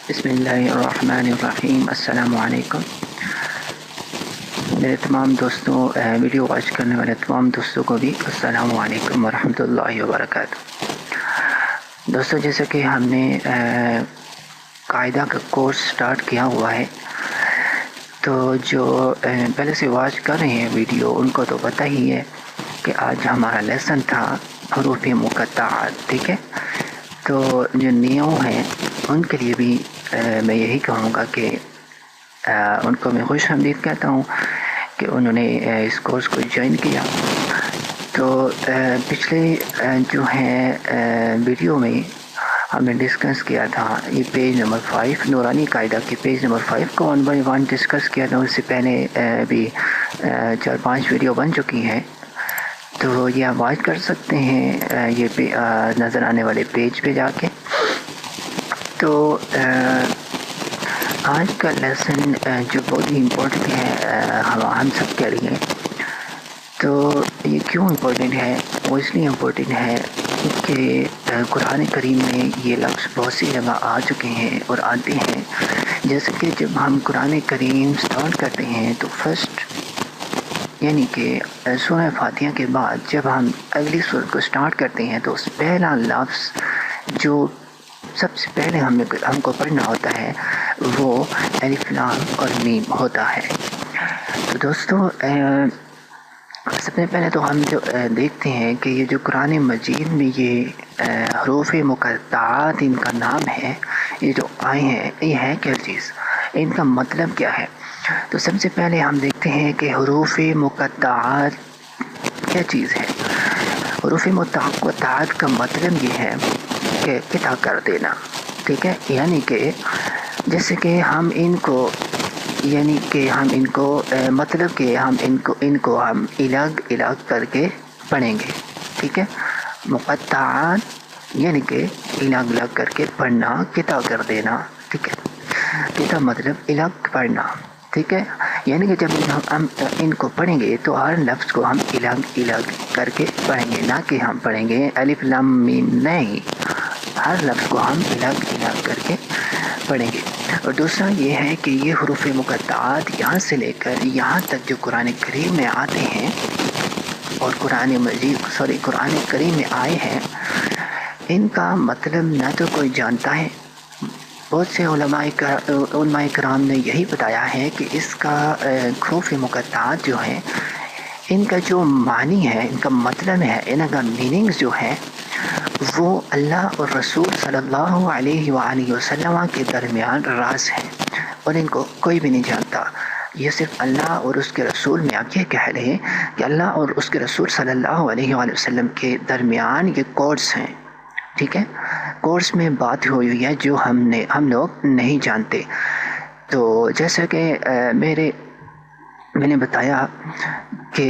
بسم اللہ الرحمن الرحیم۔ السلام علیکم میرے تمام دوستوں، ویڈیو واچ کرنے والے تمام دوستوں کو بھی السلام علیکم ورحمۃ اللہ وبرکاتہ۔ دوستوں، جیسا کہ ہم نے قاعدہ کا کورس سٹارٹ کیا ہوا ہے، تو جو پہلے سے واچ کر رہے ہیں ویڈیو ان کو تو پتہ ہی ہے کہ آج ہمارا لیسن تھا حروف مقطعات، ٹھیک ہے۔ تو جو نیو ہیں ان کے لیے بھی میں یہی کہوں گا کہ ان کو میں خوش آمدید کہتا ہوں کہ انہوں نے اس کورس کو جوائن کیا۔ تو پچھلے جو ہے ویڈیو میں ہم نے ڈسکس کیا تھا یہ پیج نمبر 5 نورانی قاعدہ کے پیج نمبر 5 کو 1 بائی 1 ڈسکس کیا تھا۔ اس سے پہلے بھی 4-5 ویڈیو بن چکی ہیں، تو یہ آپ واچ کر سکتے ہیں یہ نظر آنے والے پیج پہ جا کے۔ تو آج کا لیسن جو بہت ہی امپورٹنٹ ہے ہم سب کے لیے، تو یہ کیوں امپورٹنٹ ہے؟ وہ اس لیے امپورٹنٹ ہے کہ قرآن کریم میں یہ لفظ بہت سی جگہ آ چکے ہیں اور آتے ہیں۔ جیسے کہ جب ہم قرآن کریم سٹارٹ کرتے ہیں تو فرسٹ یعنی کہ سورہ فاتحہ کے بعد جب ہم اگلی سورت کو سٹارٹ کرتے ہیں تو اس پہلا لفظ جو سب سے پہلے ہم کو پڑھنا ہوتا ہے وہ الف لام اور میم ہوتا ہے۔ تو دوستو، سب سے پہلے تو ہم جو دیکھتے ہیں کہ یہ جو قرآن مجید میں یہ حروف مقطعات ان کا نام ہے، یہ جو آئے ہیں یہ ہے کیا چیز، ان کا مطلب کیا ہے؟ تو سب سے پہلے ہم دیکھتے ہیں کہ حروف مقطعات کیا چیز ہے۔ حروف مقطعات کا مطلب یہ ہے کہ قطع کر دینا، ٹھیک ہے۔ یعنی کہ جیسے کہ ہم ان کو مطلب کہ ہم ان کو ہم الگ کر کے پڑھیں گے، ٹھیک ہے۔ مقطعات یعنی کہ الگ کر کے پڑھنا، قطع کر دینا، ٹھیک ہے۔ قطع مطلب الگ پڑھنا، ٹھیک ہے۔ یعنی کہ جب ہم ان کو پڑھیں گے تو ہر لفظ کو ہم الگ کر کے پڑھیں گے، نہ کہ ہم پڑھیں گے الف لام میم، نہیں، ہر لفظ کو ہم الگ کر کے پڑھیں گے۔ اور دوسرا یہ ہے کہ یہ حروف مقطعات یہاں سے لے کر یہاں تک جو قرآن کریم میں آتے ہیں اور قرآن کریم میں آئے ہیں، ان کا مطلب نہ تو کوئی جانتا ہے۔ بہت سے علماء کرام نے یہی بتایا ہے کہ اس کا حروف مقطعات جو ہیں ان کا جو معنی ہے، ان کا مطلب ہے، ان کا میننگز جو ہے وہ اللہ اور رسول صلی اللہ علیہ وآلہ وسلم کے درمیان راز ہے اور ان کو کوئی بھی نہیں جانتا۔ یہ صرف اللہ اور اس کے رسول میں آپ یہ کہہ لیں کہ اللہ اور اس کے رسول صلی اللہ علیہ وآلہ وسلم کے درمیان یہ کوڈز ہیں، ٹھیک ہے۔ کوڈز میں بات ہوئی ہے جو ہم لوگ نہیں جانتے۔ تو جیسا کہ میں نے بتایا کہ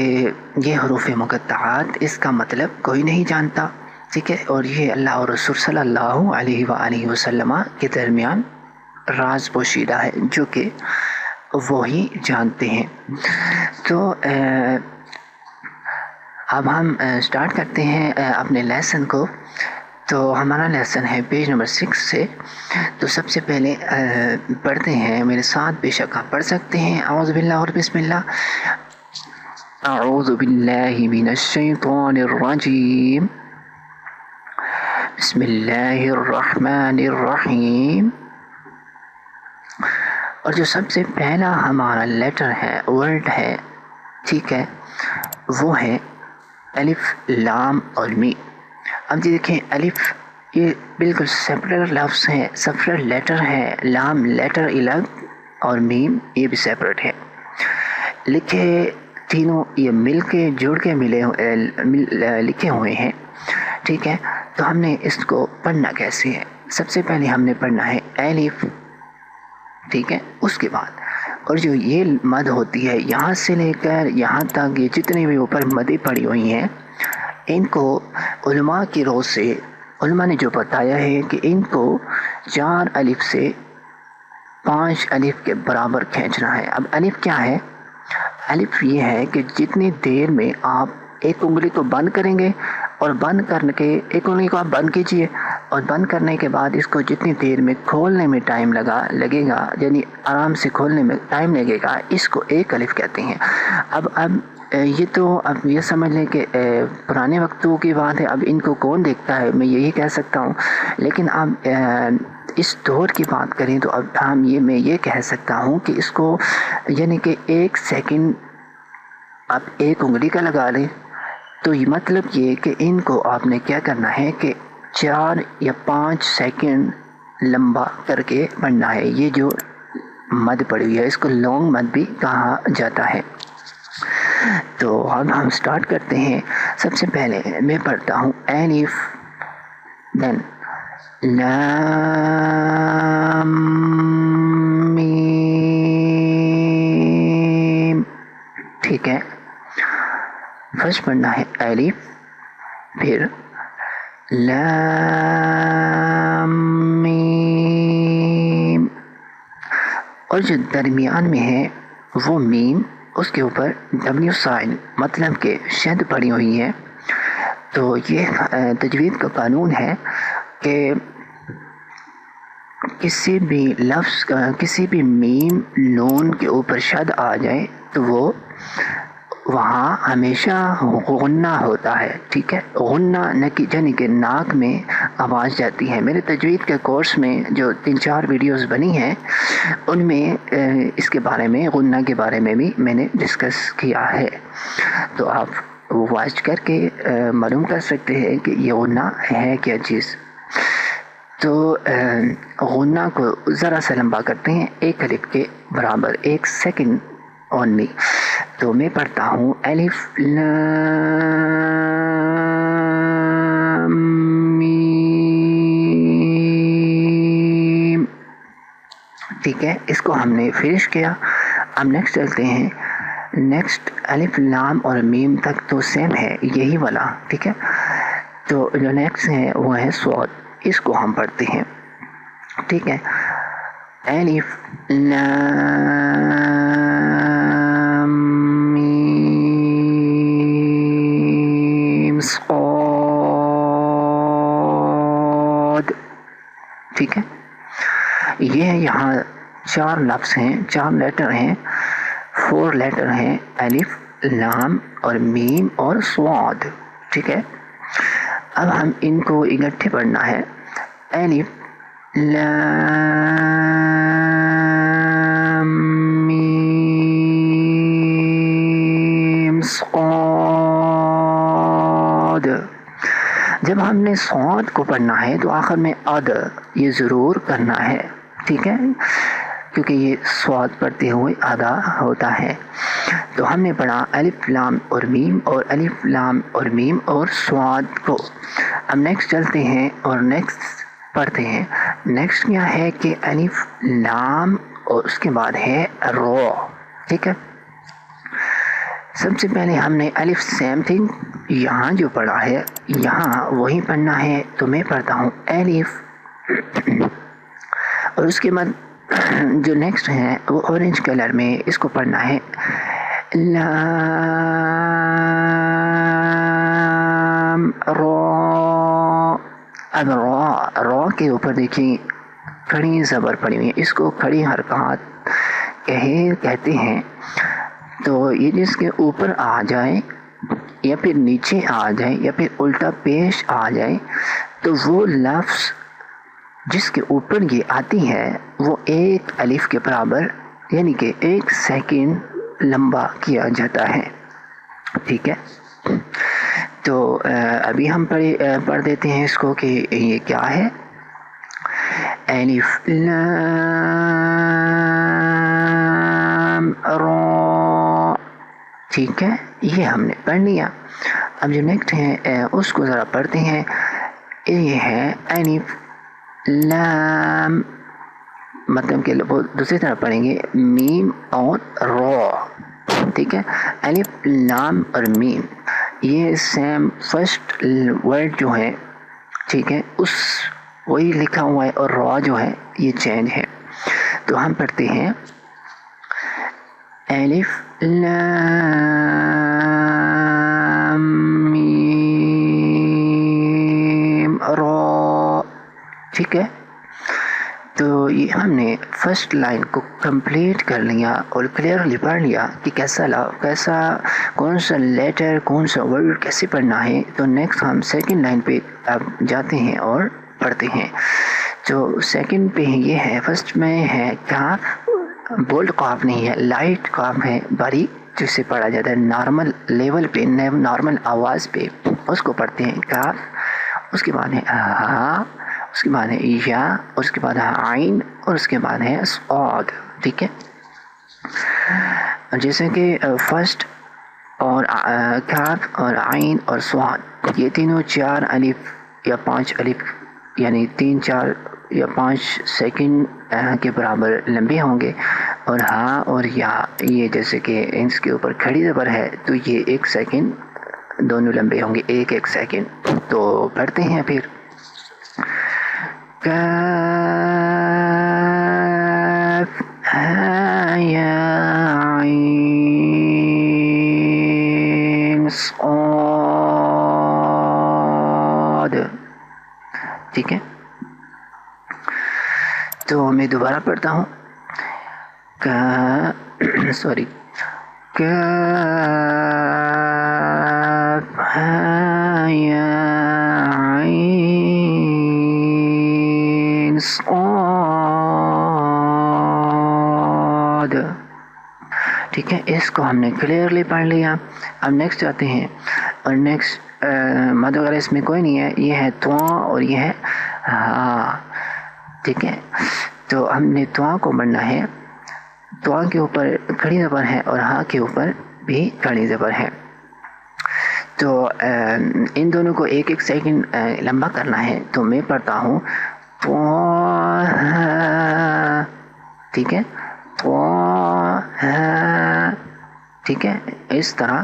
یہ حروف مقطعات اس کا مطلب کوئی نہیں جانتا، ٹھیک ہے، اور یہ اللہ اور رسول صلی اللہ علیہ وآلہ وسلم کے درمیان راز پوشیدہ ہے جو کہ وہی جانتے ہیں۔ تو اب ہم سٹارٹ کرتے ہیں اپنے لیسن کو۔ تو ہمارا لیسن ہے پیج نمبر 6 سے۔ تو سب سے پہلے پڑھتے ہیں، میرے ساتھ بے شک آپ پڑھ سکتے ہیں، اعوذ باللہ اور بسم اللہ۔ اعوذ باللہ من الشیطان الرجیم، بسم اللہ الرحمن الرحیم۔ اور جو سب سے پہلا ہمارا لیٹر ہے، ورڈ ہے، ٹھیک ہے، وہ ہے الف لام اور میم۔ اب دیکھیں، الف یہ بالکل سیپریٹ لفظ ہے، سیپریٹ لیٹر ہے، لام لیٹر الگ اور میم یہ بھی سیپریٹ ہے، لکھے تینوں یہ مل کے جوڑ کے لکھے ہوئے ہیں، ٹھیک ہے۔ تو ہم نے اس کو پڑھنا کیسے ہے؟ سب سے پہلے ہم نے پڑھنا ہے الف، ٹھیک ہے۔ اس کے بعد اور جو یہ مد ہوتی ہے یہاں سے لے کر یہاں تک، یہ جتنی بھی اوپر مدیں پڑی ہوئی ہیں، ان کو علماء کی روح سے علماء نے جو بتایا ہے کہ ان کو 4 الف سے 5 الف کے برابر کھینچنا ہے۔ اب الف کیا ہے؟ الف یہ ہے کہ جتنی دیر میں آپ ایک انگلی کو بند کریں گے اور بند کر کے ایک انگلی کو آپ بند کیجئے اور بند کرنے کے بعد اس کو جتنی دیر میں کھولنے میں ٹائم لگے گا، یعنی آرام سے کھولنے میں ٹائم لگے گا، اس کو ایک الف کہتے ہیں۔ اب یہ تو اب یہ سمجھ لیں کہ پرانے وقتوں کی بات ہے، اب ان کو کون دیکھتا ہے، میں یہی کہہ سکتا ہوں۔ لیکن اب اس دور کی بات کریں تو اب میں یہ کہہ سکتا ہوں کہ اس کو یعنی کہ 1 سیکنڈ آپ 1 انگلی کا لگا لیں، تو یہ مطلب یہ کہ ان کو آپ نے کیا کرنا ہے کہ 4 یا 5 سیکنڈ لمبا کر کے پڑھنا ہے۔ یہ جو مد پڑی ہوئی ہے اس کو لانگ مد بھی کہا جاتا ہے۔ تو اب ہم سٹارٹ کرتے ہیں۔ سب سے پہلے میں پڑھتا ہوں الف، دین لام میم، ٹھیک ہے۔ فرسٹ پڑھنا ہے الف، پھر لام میم، اور جو درمیان میں ہے وہ میم، اس کے اوپر ڈبلیو سائن مطلب کہ شد پڑی ہوئی ہے۔ تو یہ تجوید کا قانون ہے کہ کسی بھی لفظ کسی بھی میم نون کے اوپر شد آ جائے تو وہ وہاں ہمیشہ غنہ ہوتا ہے، ٹھیک ہے۔ غنہ یعنی کہ ناک میں آواز جاتی ہے۔ میرے تجوید کے کورس میں جو 3-4 ویڈیوز بنی ہیں ان میں اس کے بارے میں، غنہ کے بارے میں بھی میں نے ڈسکس کیا ہے، تو آپ وہ واچ کر کے معلوم کر سکتے ہیں کہ یہ غنہ ہے کیا چیز۔ تو غنہ کو ذرا سا لمبا کرتے ہیں 1 الف کے برابر، 1 سیکنڈ اونلی۔ تو میں پڑھتا ہوں الف لام میم، ٹھیک ہے۔ اس کو ہم نے فنش کیا۔ اب نیکسٹ چلتے ہیں۔ نیکسٹ الف لام اور میم تک تو سیم ہے یہی والا، ٹھیک ہے۔ تو جو نیکسٹ ہے وہ ہے صاد، اس کو ہم پڑھتے ہیں، ٹھیک ہے۔ الف لام میم صاد، ٹھیک ہے۔ یہ یہاں 4 لفظ ہیں، 4 لیٹر ہیں، 4 لیٹر ہیں، الف لام اور میم اور صاد، ٹھیک ہے۔ اب ہم ان کو اکٹھے پڑھنا ہے۔ الف لام میم صاد۔ جب ہم نے صاد کو پڑھنا ہے تو آخر میں اد یہ ضرور کرنا ہے، ٹھیک ہے، کیونکہ یہ صاد پڑھتے ہوئے ادا ہوتا ہے۔ تو ہم نے پڑھا الف لام اور میم اور الف لام اور میم اور صاد کو۔ اب نیکسٹ چلتے ہیں اور نیکسٹ پڑھتے ہیں۔ نیکسٹ کیا ہے کہ الف لام اور اس کے بعد ہے رو، ٹھیک ہے۔ سب سے پہلے ہم نے الف سیم تھنگ یہاں جو پڑھا ہے یہاں وہی پڑھنا ہے، تو میں پڑھتا ہوں الف، اور اس کے بعد جو نیکسٹ ہے وہ اورنج کلر میں اس کو پڑھنا ہے لام رو۔ اب رو کے اوپر دیکھیں کھڑی زبر پڑی ہوئی ہے، اس کو کھڑی حرکات کہتے ہیں۔ تو یہ جس کے اوپر آ جائے یا پھر نیچے آ جائے یا پھر الٹا پیش آ جائے تو وہ لفظ جس کے اوپر یہ آتی ہے وہ 1 الف کے برابر یعنی کہ 1 سیکنڈ لمبا کیا جاتا ہے، ٹھیک ہے۔ تو ابھی ہم پڑھ دیتے ہیں اس کو کہ یہ کیا ہے۔ الف لام رو، ٹھیک ہے، یہ ہم نے پڑھ لیا۔ اب جو نیکسٹ ہے اس کو ذرا پڑھتے ہیں۔ یہ ہے الف لام، مطلب کہ دوسری طرح پڑھیں گے میم اور رو، ٹھیک ہے۔ الف لام اور میم یہ سیم فرسٹ ورڈ جو ہے، ٹھیک ہے، اس وہی لکھا ہوا ہے، اور رو جو ہے یہ چینج ہے۔ تو ہم پڑھتے ہیں الف لام میم رو، ٹھیک ہے. تو یہ ہم نے فرسٹ لائن کو کمپلیٹ کر لیا اور کلیئرلی پڑھ لیا کہ کیسا کون سا لیٹر کون سا ورڈ کیسے پڑھنا ہے. تو نیکسٹ ہم سیکنڈ لائن پہ اب جاتے ہیں اور پڑھتے ہیں. جو سیکنڈ پہ یہ ہے، فرسٹ میں ہے کاف، بولڈ کاف نہیں ہے، لائٹ کاف ہے، باریک جسے پڑھا جاتا ہے نارمل لیول پہ، نارمل آواز پہ، اس کو پڑھتے ہیں کاف. اس کے بعد ہے ہا، اس کے بعد ہے یا، اس کے بعد ہے عین، اور اس کے بعد ہے صاد. ٹھیک ہے. جیسے کہ فرسٹ اور کاف اور عین اور صاد، یہ تینوں 4 الف یا 5 الف یعنی 3 4 یا 5 سیکنڈ کے برابر لمبے ہوں گے. اور ہاں اور یا، یہ جیسے کہ اس کے اوپر کھڑی زبر ہے تو یہ 1 سیکنڈ دونوں لمبے ہوں گے، 1 سیکنڈ. تو پڑھتے ہیں پھر کاف ہا یا عین صاد. ٹھیک ہے. تو میں دوبارہ پڑھتا ہوں. سوری، کاف ہا یا عین صاد. ٹھیک ہے. اس کو ہم نے کلیئرلی پڑھ لیا. اب نیکسٹ جاتے ہیں، اور نیکسٹ مد وغیرہ اس میں کوئی نہیں ہے، یہ ہے تواں اور یہ ہے ہاں. ٹھیک ہے. تو ہم نے تواں کو پڑھنا ہے. تواں کے اوپر کھڑی زبر ہے اور ہاں کے اوپر بھی کھڑی زبر ہے. تو ان دونوں کو 1 سیکنڈ لمبا کرنا ہے. تو میں پڑھتا ہوں تواں. ٹھیک ہے. تواں. ٹھیک ہے. اس طرح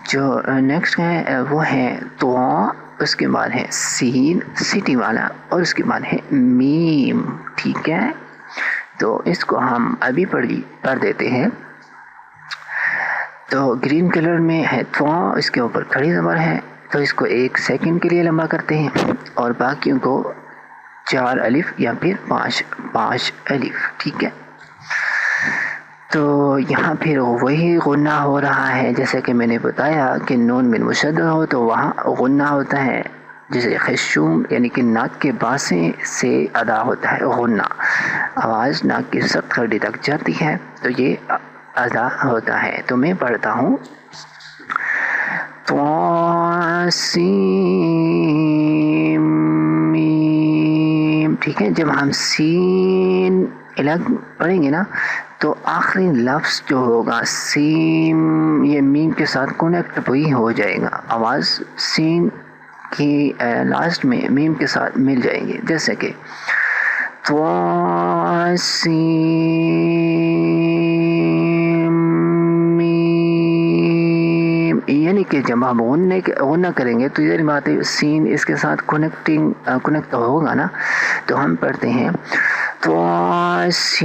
جو نیکسٹ ہے وہ ہے تواں، اس کے بعد ہے سین سٹی والا، اور اس کے بعد ہے میم. ٹھیک ہے. تو اس کو ہم ابھی پڑھ دیتے ہیں. تو گرین کلر میں ہے تواں، اس کے اوپر کھڑی زبر ہے، تو اس کو 1 سیکنڈ کے لیے لمبا کرتے ہیں، اور باقیوں کو 4 الف یا پھر 5 الف. ٹھیک ہے. تو یہاں پھر وہی غنہ ہو رہا ہے جیسے کہ میں نے بتایا کہ نون من مشدد ہو تو وہاں غنہ ہوتا ہے، جیسے خشوم یعنی کہ ناک کے باسے سے ادا ہوتا ہے غنہ، آواز ناک کی سخت ہڈی تک جاتی ہے تو یہ ادا ہوتا ہے. تو میں پڑھتا ہوں طاسیم میم. ٹھیک ہے. جب ہم سین الگ پڑھیں گے نا تو آخری لفظ جو ہوگا سین، یہ میم کے ساتھ کنیکٹ بھی ہو جائے گا، آواز سین کی لاسٹ میں میم کے ساتھ مل جائے گی. جیسے کہ طاسیم میم، یعنی کہ جب ہم غنہ کریں گے تو یہ بات ہے سین اس کے ساتھ کنیکٹ ہوگا نا. تو ہم پڑھتے ہیں طاسیم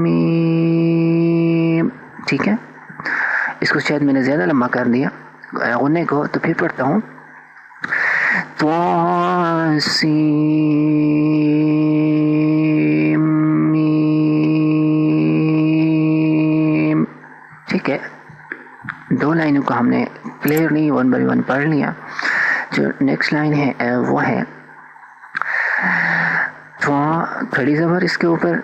میم. ٹھیک ہے. اس کو شاید میں نے زیادہ لمبا کر دیا غنے کو، تو پھر پڑھتا ہوں طاسیم میم. ٹھیک ہے. 2 لائنوں کو ہم نے کلیئرلی 1 بائی 1 پڑھ لیا. جو نیکسٹ لائن ہے وہ ہے تواں کھڑی زبر اس کے اوپر.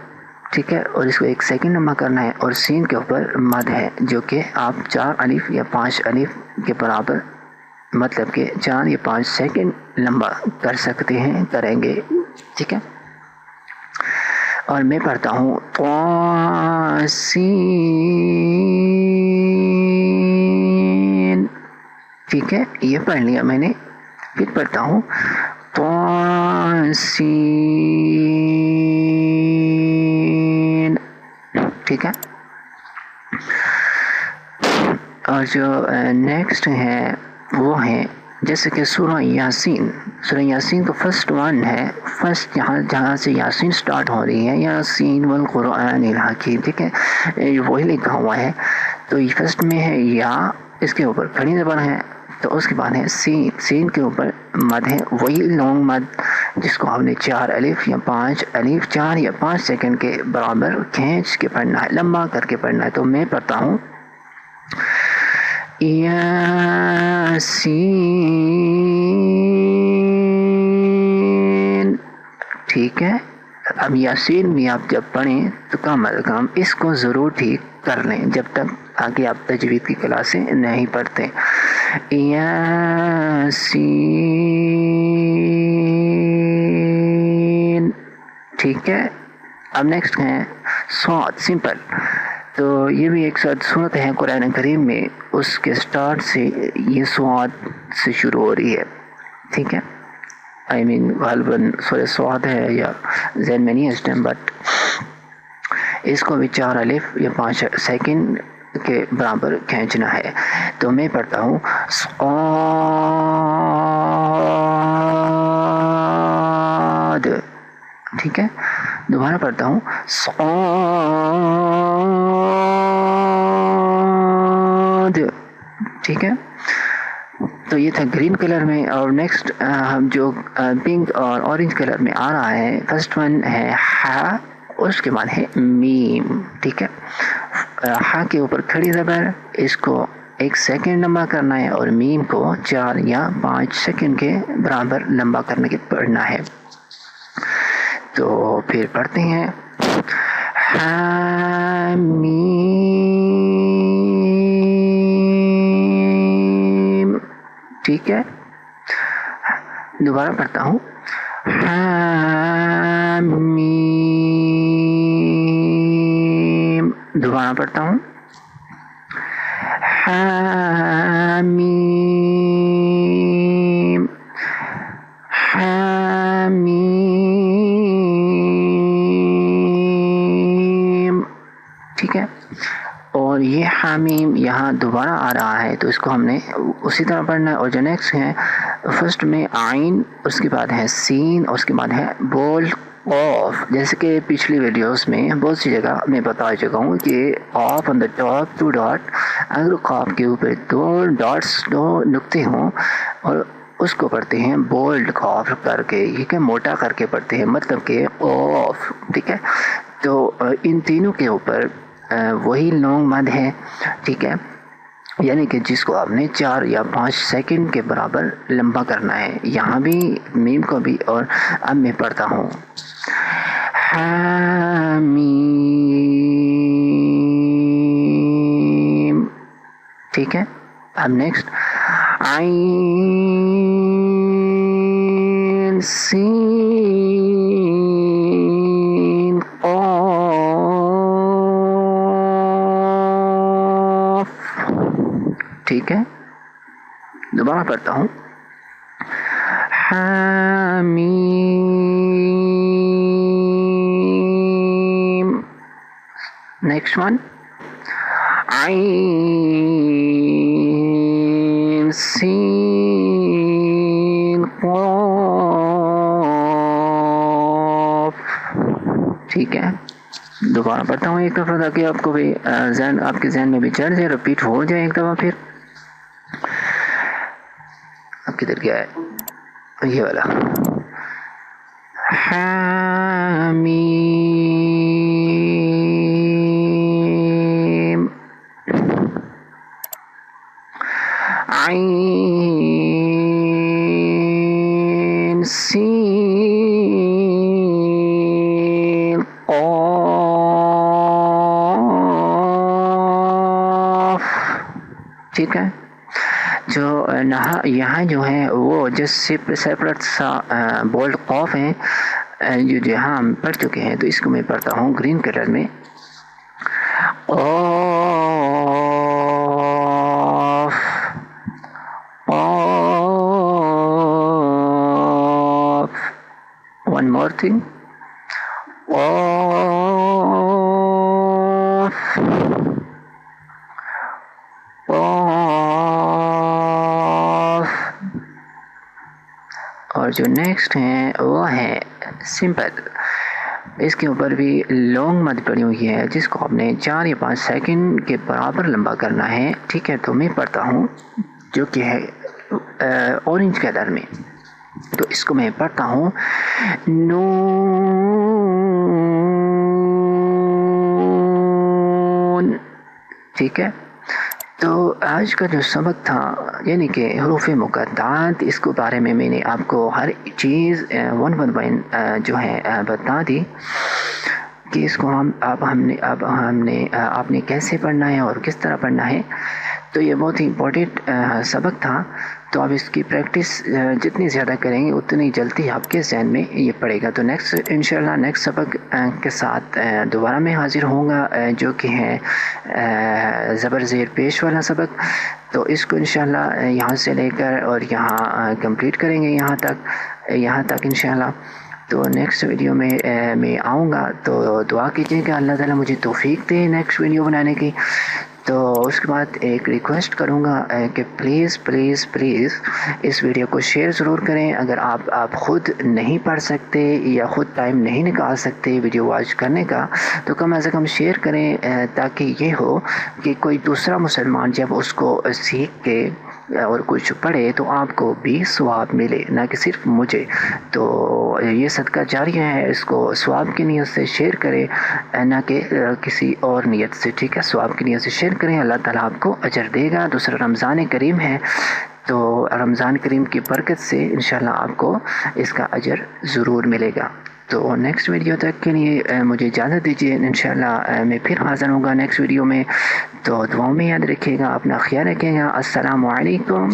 ٹھیک ہے. اور اس کو 1 سیکنڈ لمبا کرنا ہے، اور سین کے اوپر مد ہے جو کہ آپ 4 الف یا 5 الف کے برابر، مطلب کہ 4 یا 5 سیکنڈ لمبا کر سکتے ہیں، کریں گے. ٹھیک ہے. اور میں پڑھتا ہوں طاسین. ٹھیک ہے. یہ پڑھ لیا میں نے. پھر پڑھتا ہوں طاسین. ٹھیک ہے. اور جو نیکسٹ ہے وہ ہے جیسے کہ سورہ یاسین. سورہ یاسین تو فرسٹ 1 ہے، فرسٹ جہاں سے یاسین سٹارٹ ہو رہی ہے، یاسین والقرآن الحکیم. ٹھیک ہے. وہی لکھا ہوا ہے. تو فرسٹ میں ہے یا، اس کے اوپر کھڑی زبر ہے، تو اس کے بعد ہے سین. سین کے اوپر مد ہے وہی لانگ مد جس کو آپ نے 4 الف یا 5 الف 4 یا 5 سیکنڈ کے برابر کھینچ کے پڑھنا ہے, لمبا کر کے پڑھنا ہے. تو میں پڑھتا ہوں یاسین. ٹھیک ہے, اب یاسین بھی آپ جب پڑھیں تو کم از کم اس کو ضرور ٹھیک کر لیں جب تک آگے آپ تجوید کی کلاسیں نہیں پڑھتے. یاسین. ٹھیک ہے, اب نیکسٹ ہے صاد. سمپل. تو یہ بھی ایک صورت ہے قرآن کریم میں, اس کے سٹارٹ سے یہ صاد سے شروع ہو رہی ہے. ٹھیک ہے, آئی مین غالباً سورہ صاد ہے یا ذہن میں نہیں اس ٹائم, بٹ اس کو بھی 4 الف یا 5 سیکنڈ کے برابر کھینچنا ہے. تو میں پڑھتا ہوں صاد. ٹھیک ہے, دوبارہ پڑھتا ہوں صاد. ٹھیک ہے, تو یہ تھا گرین کلر میں. اور نیکسٹ ہم جو پنک اور اورنج کلر میں آ رہا ہے, فرسٹ ون ہے ہا, اس کے بعد ہے میم. ٹھیک ہے, ہا کے اوپر کھڑی زبر, اس کو 1 سیکنڈ لمبا کرنا ہے, اور میم کو 4 یا 5 سیکنڈ کے برابر لمبا کرنے کے پڑھنا ہے. تو پھر پڑھتے ہیں حمیم. ٹھیک ہے, دوبارہ پڑھتا ہوں حمیم. دوبارہ پڑھتا ہوں حمیم. حمیم. ٹھیک ہے, اور یہ حمیم یہاں دوبارہ آ رہا ہے, تو اس کو ہم نے اسی طرح پڑھنا ہے. اور جو نیکسٹ ہے, فرسٹ میں عین, اس کے بعد ہے سین, اور اس کے بعد ہے بولڈ قاف. جیسے کہ پچھلی ویڈیوز میں بہت سی جگہ میں بتا چکا ہوں کہ قاف آن دا ٹاپ 2 ڈاٹ, اگر قاف کے اوپر 2 ڈاٹس 2 نقطے ہوں اور اس کو پڑھتے ہیں بولڈ قاف کر کے, یہ کہ موٹا کر کے پڑھتے ہیں, مطلب کہ قاف. ٹھیک ہے, تو ان تینوں کے اوپر وہی لانگ مد ہے. ٹھیک ہے, یعنی کہ جس کو آپ نے 4 یا 5 سیکنڈ کے برابر لمبا کرنا ہے. یہاں بھی میم کو بھی, اور اب میں پڑھتا ہوں حمیم. ٹھیک ہے, اب نیکسٹ عین سین قاف. ٹھیک ہے, دوبارہ پڑھتا ہوں حمیم. نیکسٹ ون عین سین قاف. ٹھیک ہے, دوبارہ پڑھتا ہوں ایک دفعہ تاکہ آپ کو بھی آپ کے ذہن میں بھی چڑھ جائے, رپیٹ ہو جائے ایک دفعہ. پھر اب کدھر گیا ہے یہ والا حمیم. عین سین قاف. ٹھیک ہے, جو یہاں جو ہے وہ جس سیپریٹ سا بولڈ قاف ہیں جو جہاں ہم پڑھ چکے ہیں, تو اس کو میں پڑھتا ہوں گرین کلر میں قاف قاف. ون مور تھنگ قاف قاف. اور جو نیکسٹ ہیں وہ ہے سمپل, اس کے اوپر بھی لانگ مد پڑی ہوئی ہے جس کو آپ نے 4 یا 5 سیکنڈ کے برابر لمبا کرنا ہے. ٹھیک ہے, تو میں پڑھتا ہوں جو کہ ہے اورنج کلر میں. تو اس کو میں پڑھتا ہوں نون. ٹھیک ہے. تو آج کا جو سبق تھا یعنی کہ حروف مقطعات، اس کو بارے میں نے آپ کو ہر چیز ون ون جو ہے بتا دی کہ اس کو آپ نے کیسے پڑھنا ہے اور کس طرح پڑھنا ہے. تو یہ بہت ہی امپورٹنٹ سبق تھا. تو آپ اس کی پریکٹس جتنی زیادہ کریں گے اتنی جلدی آپ کے ذہن میں یہ پڑے گا. تو انشاءاللہ نیکسٹ سبق کے ساتھ دوبارہ میں حاضر ہوں گا، جو کہ ہے زبر زیر پیش والا سبق. تو اس کو انشاءاللہ یہاں سے لے کر اور یہاں کمپلیٹ کریں گے یہاں تک انشاءاللہ. تو نیکسٹ ویڈیو میں میں آؤں گا. تو دعا کیجیے کہ اللہ تعالیٰ مجھے توفیق دے نیکسٹ ویڈیو بنانے کی. تو اس کے بعد ایک ریکویسٹ کروں گا کہ پلیز اس ویڈیو کو شیئر ضرور کریں. اگر آپ خود نہیں پڑھ سکتے یا خود ٹائم نہیں نکال سکتے ویڈیو واچ کرنے کا، تو کم از کم شیئر کریں، تاکہ یہ ہو کہ کوئی دوسرا مسلمان جب اس کو سیکھ کے اور کچھ پڑھے تو آپ کو بھی ثواب ملے، نہ کہ صرف مجھے. تو یہ صدقہ جاریہ ہے، اس کو ثواب کی نیت سے شیئر کریں، نہ کہ کسی اور نیت سے. ٹھیک ہے، ثواب کی نیت سے شیئر کریں، اللہ تعالیٰ آپ کو اجر دے گا. دوسرا رمضان کریم ہے، تو رمضان کریم کی برکت سے انشاءاللہ آپ کو اس کا اجر ضرور ملے گا. تو نیکسٹ ویڈیو تک کے لیے مجھے اجازت دیجیے. انشاءاللہ میں پھر حاضر ہوں گا نیکسٹ ویڈیو میں. تو دعاؤں میں یاد رکھیے گا، اپنا خیال رکھیے گا. السلام علیکم